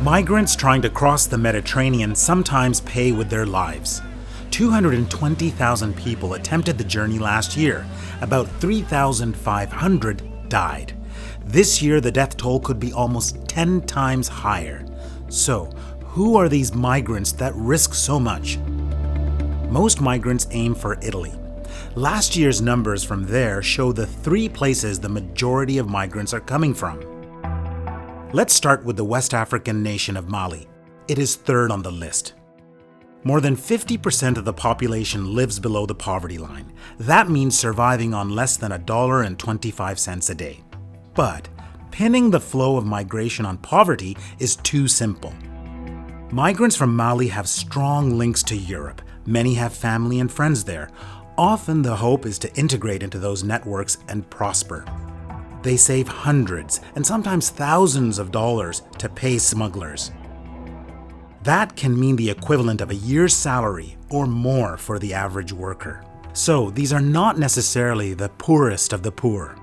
Migrants trying to cross the Mediterranean sometimes pay with their lives. 220,000 people attempted the journey last year. About 3,500 died. This year, the death toll could be almost 10 times higher. So, who are these migrants that risk so much? Most migrants aim for Italy. Last year's numbers from there show the 3 places the majority of migrants are coming from. Let's start with the West African nation of Mali. It is third on the list. More than 50% of the population lives below the poverty line. That means surviving on less than $1.25 a day. But pinning the flow of migration on poverty is too simple. Migrants from Mali have strong links to Europe. Many have family and friends there. Often the hope is to integrate into those networks and prosper. They save hundreds and sometimes thousands of dollars to pay smugglers. That can mean the equivalent of a year's salary or more for the average worker. So these are not necessarily the poorest of the poor.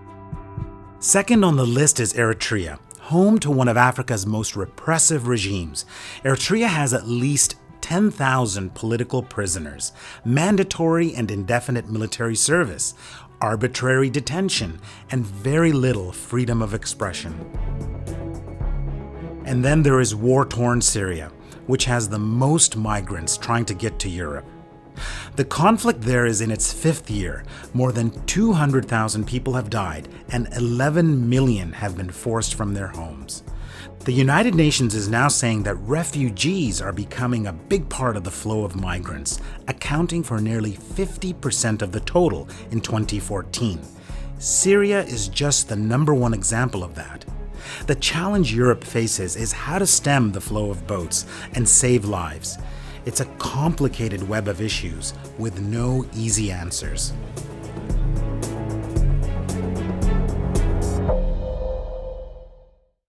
Second on the list is Eritrea, home to one of Africa's most repressive regimes. Eritrea has at least 10,000 political prisoners, mandatory and indefinite military service, arbitrary detention, and very little freedom of expression. And then there is war-torn Syria, which has the most migrants trying to get to Europe. The conflict there is in its 5th year. More than 200,000 people have died, and 11 million have been forced from their homes. The United Nations is now saying that refugees are becoming a big part of the flow of migrants, accounting for nearly 50% of the total in 2014. Syria is just the #1 example of that. The challenge Europe faces is how to stem the flow of boats and save lives. It's a complicated web of issues with no easy answers.